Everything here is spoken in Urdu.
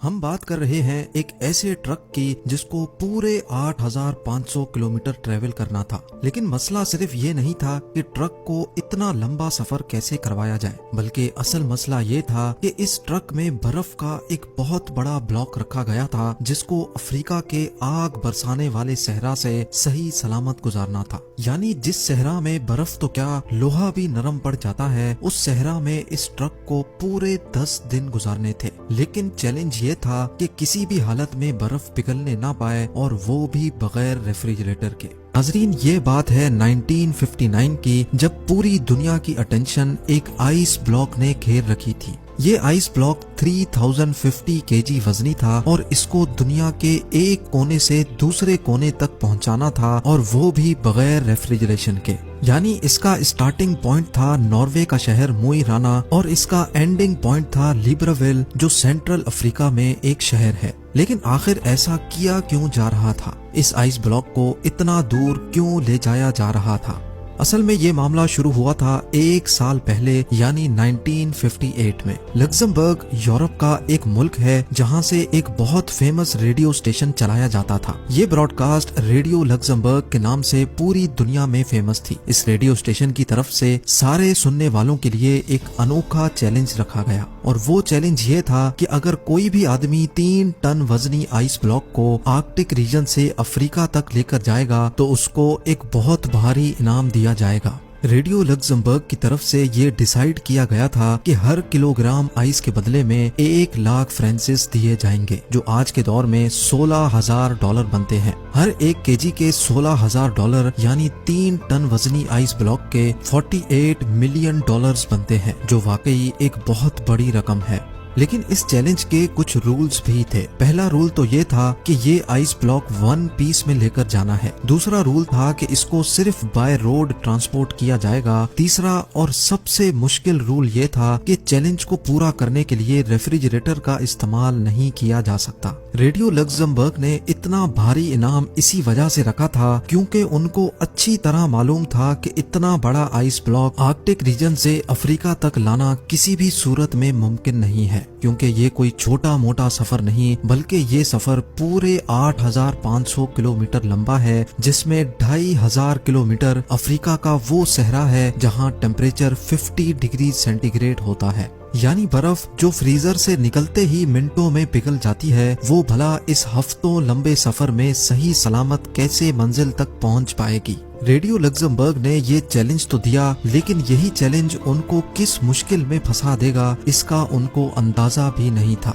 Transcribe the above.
ہم بات کر رہے ہیں ایک ایسے ٹرک کی جس کو پورے 8500 کلومیٹر ٹریول کرنا تھا، لیکن مسئلہ صرف یہ نہیں تھا کہ ٹرک کو اتنا لمبا سفر کیسے کروایا جائے، بلکہ اصل مسئلہ یہ تھا کہ اس ٹرک میں برف کا ایک بہت بڑا بلاک رکھا گیا تھا جس کو افریقہ کے آگ برسانے والے صحرا سے صحیح سلامت گزارنا تھا۔ یعنی جس صحرا میں برف تو کیا لوہا بھی نرم پڑ جاتا ہے، اس صحرا میں اس ٹرک کو پورے 10 دن گزارنے تھے۔ لیکن چیلنج یہ تھا کہ کسی بھی حالت میں برف پگھلنے نہ پائے، اور وہ بھی بغیر ریفریجریٹر کے۔ ناظرین، یہ بات ہے 1959 کی، جب پوری دنیا کی اٹینشن ایک آئس بلاک نے گھیر رکھی تھی۔ یہ آئس بلاک 3050 kg وزنی تھا، اور اس کو دنیا کے ایک کونے سے دوسرے کونے تک پہنچانا تھا، اور وہ بھی بغیر ریفریجریشن کے۔ یعنی اس کا اسٹارٹنگ پوائنٹ تھا ناروے کا شہر موئی رانا، اور اس کا اینڈنگ پوائنٹ تھا لیبراویل، جو سینٹرل افریقہ میں ایک شہر ہے۔ لیکن آخر ایسا کیا کیوں جا رہا تھا؟ اس آئس بلاک کو اتنا دور کیوں لے جایا جا رہا تھا؟ اصل میں یہ معاملہ شروع ہوا تھا 1 سال پہلے، یعنی 1958 میں۔ لگزمبرگ یورپ کا ایک ملک ہے جہاں سے ایک بہت فیمس ریڈیو اسٹیشن چلایا جاتا تھا۔ یہ براڈ کاسٹ ریڈیو لگزمبرگ کے نام سے پوری دنیا میں فیمس تھی۔ اس ریڈیو اسٹیشن کی طرف سے سارے سننے والوں کے لیے ایک انوکھا چیلنج رکھا گیا، اور وہ چیلنج یہ تھا کہ اگر کوئی بھی آدمی 3 ٹن وزنی آئس بلاک کو آرکٹک ریجن سے افریقہ تک لے کر جائے گا تو اس کو ایک بہت بھاری انعام دیا جائے گا۔ ریڈیو لگزمبرگ کی طرف سے یہ ڈیسائیڈ کیا گیا تھا کہ ہر کلو گرام آئس کے بدلے میں 1 لاکھ فرانسس دیے جائیں گے، جو آج کے دور میں $16,000 بنتے ہیں۔ ہر 1 kg کے $16,000 یعنی 3 ٹن وزنی آئس بلاک کے $48 ملین بنتے ہیں، جو واقعی ایک بہت بڑی رقم ہے۔ لیکن اس چیلنج کے کچھ رولز بھی تھے۔ پہلا رول تو یہ تھا کہ یہ آئس بلاک 1 پیس میں لے کر جانا ہے۔ دوسرا رول تھا کہ اس کو صرف بائی روڈ ٹرانسپورٹ کیا جائے گا۔ تیسرا اور سب سے مشکل رول یہ تھا کہ چیلنج کو پورا کرنے کے لیے ریفریجریٹر کا استعمال نہیں کیا جا سکتا۔ ریڈیو لگزمبرگ نے اتنا بھاری انعام اسی وجہ سے رکھا تھا کیونکہ ان کو اچھی طرح معلوم تھا کہ اتنا بڑا آئس بلاک آرکٹک ریجن سے افریقہ تک لانا کسی بھی صورت میں ممکن نہیں ہے، کیونکہ یہ کوئی چھوٹا موٹا سفر نہیں، بلکہ یہ سفر پورے 8500 کلومیٹر لمبا ہے، جس میں 2500 کلومیٹر افریقہ کا وہ صحرا ہے جہاں ٹیمپریچر 50 ڈگری سینٹی گریڈ ہوتا ہے۔ یعنی برف جو فریزر سے نکلتے ہی منٹوں میں پگھل جاتی ہے، وہ بھلا اس ہفتوں لمبے سفر میں صحیح سلامت کیسے منزل تک پہنچ پائے گی؟ ریڈیو لگزمبرگ نے یہ چیلنج تو دیا، لیکن یہی چیلنج ان کو کس مشکل میں پھنسا دے گا اس کا ان کو اندازہ بھی نہیں تھا۔